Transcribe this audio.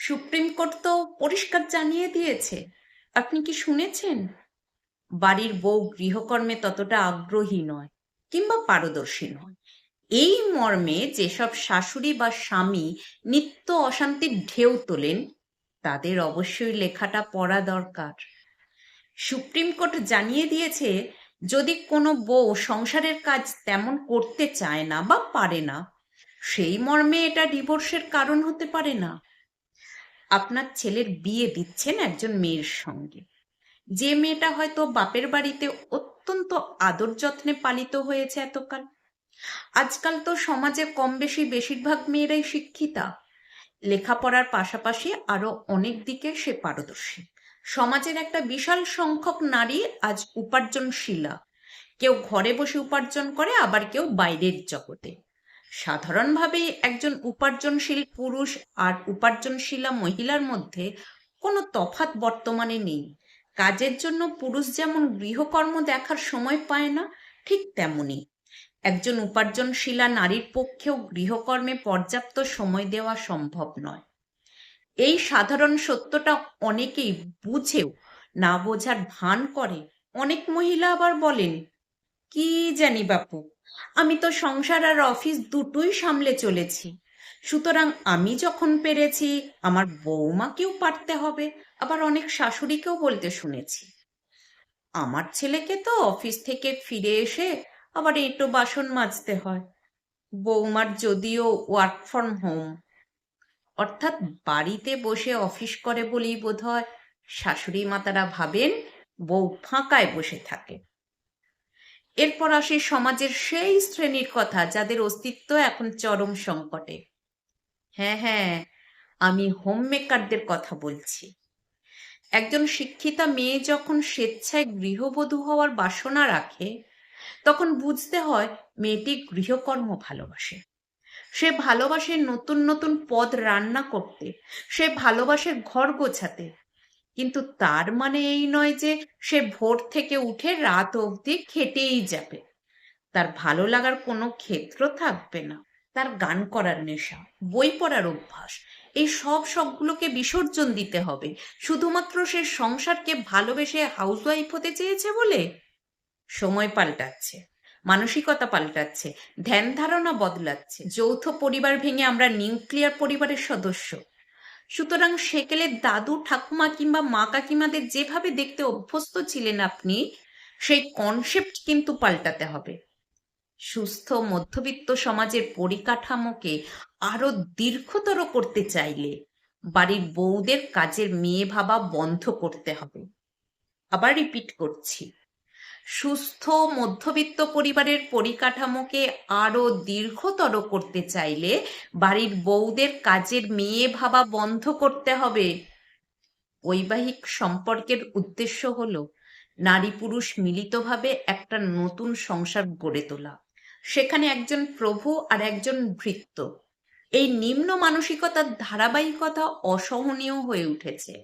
Supreme court তো পরিষ্কার জানিয়ে দিয়েছে। আপনি কি শুনেছেন? বাড়ির বউ গৃহকর্মে ততটা আগ্রহী নয় কিংবা পারদর্শী নয়। এই মর্মে যেসব শাশুড়ি বা স্বামী নিত্য অশান্তির ঢেউ তোলেন, তাদের অবশ্যই লেখাটা পড়া দরকার। সুপ্রিম কোর্ট জানিয়ে দিয়েছে, যদি কোনো বউ সংসারের কাজ তেমন করতে চায় না বা পারে না, সেই মর্মে এটা ডিভোর্সের কারণ হতে পারে না। আপনার ছেলের বিয়ে দিচ্ছেন একজন মেয়ের সঙ্গে, যে মেয়েটা হয়তো বাপের বাড়িতে অত্যন্ত আদর যত্নে পালিত হয়েছে এতকাল। আজকাল তো সমাজে কম বেশি বেশিরভাগ মেয়েরাই শিক্ষিতা, লেখাপড়ার পাশাপাশি আরো অনেক দিকে সে পারদর্শী। সমাজের একটা বিশাল সংখ্যক নারী আজ উপার্জনশীলা। কেউ ঘরে বসে উপার্জন করে, আবার কেউ বাইরের জগতে। সাধারণভাবেই একজন উপার্জনশীল পুরুষ আর উপার্জনশীলা মহিলার মধ্যে কোনো তফাৎ বর্তমানে নেই। কাজের জন্য পুরুষ যেমন গৃহকর্ম দেখার সময় পায় না, ঠিক তেমনি একজন উপার্জনশীলা নারীর পক্ষেও গৃহকর্মে পর্যাপ্ত সময় দেওয়া সম্ভব নয়। এই সাধারণ সত্যটা অনেকেই বুঝেও না বোঝার ভান করে। অনেক মহিলা আবার বলেন, কি জানি বাপু, আমি তো সংসার আর অফিস দুটোই সামলে চলেছি, সুতরাং আমি যখন পেরেছি আমার বৌমাকেও পারতে হবে। আবার অনেক শাশুড়িকেও বলতে শুনেছি, আমার ছেলেকে তো অফিস থেকে ফিরে এসে আবার এঁটো বাসন মাজতে হয়। বৌমার যদিও ওয়ার্ক ফ্রম হোম, অর্থাৎ বাড়িতে বসে অফিস করে বলেই বোধহয় শাশুড়ি মাতারা ভাবেন বউ ফাঁকায় বসে থাকে। এরপর আসে সমাজের সেই শ্রেণীর কথা যাদের অস্তিত্ব এখন চরম সংকটে। হ্যাঁ হ্যাঁ, আমি হোম মেকারদের কথা বলছি। একজন শিক্ষিতা মেয়ে যখন স্বেচ্ছায় গৃহবধূ হওয়ার বাসনা রাখে, তখন বুঝতে হয় মেয়েটি গৃহকর্ম ভালোবাসে। সে ভালোবাসে নতুন নতুন পদ রান্না করতে, সে ভালোবাসে ঘর গোছাতে। কিন্তু তার মানে এই নয় যে সে ভোর থেকে উঠে রাত অবধি খেটেই যাবে। তার ভালো লাগার কোনো ক্ষেত্র থাকবে না। তার গান করার নেশা, বই পড়ার অভ্যাস, এই সব শখগুলোকে বিসর্জন দিতে হবে শুধুমাত্র সে সংসারকে ভালোবেসে হাউসওয়াইফ হতে চেয়েছে বলে। সময় পাল্টাচ্ছে, মানসিকতা পাল্টাচ্ছে, ধ্যান ধারণা বদলাচ্ছে। যৌথ পরিবার ভেঙে আমরা নিউক্লিয়ার পরিবারের সদস্য। সুতরাং সেকেলে দাদু ঠাকুমা কিংবা মা কাকিমাদের যেভাবে দেখতে অভ্যস্ত ছিলেন আপনি, সেই কনসেপ্ট কিন্তু পাল্টাতে হবে। সুস্থ মধ্যবিত্ত সমাজের পরিকাঠামোকে আরো দীর্ঘতর করতে চাইলে বাড়ির বউদের কাজের মেয়ে ভাবা বন্ধ করতে হবে। আবার রিপিট করছি, সুস্থ মধ্যবিত্ত পরিবারের পরিকাঠামোকে আরো দীর্ঘতর করতে চাইলে বাড়ির বউদের কাজের মেয়ে ভাবা বন্ধ করতে হবে। বৈবাহিক সম্পর্কের উদ্দেশ্য হলো নারী পুরুষ মিলিতভাবে একটা নতুন সংসার গড়ে তোলা, সেখানে একজন প্রভু আর একজন ভৃত্য। এই নিম্ন মানসিকতার ধারাবাহিকতা অসহনীয় হয়ে উঠেছে।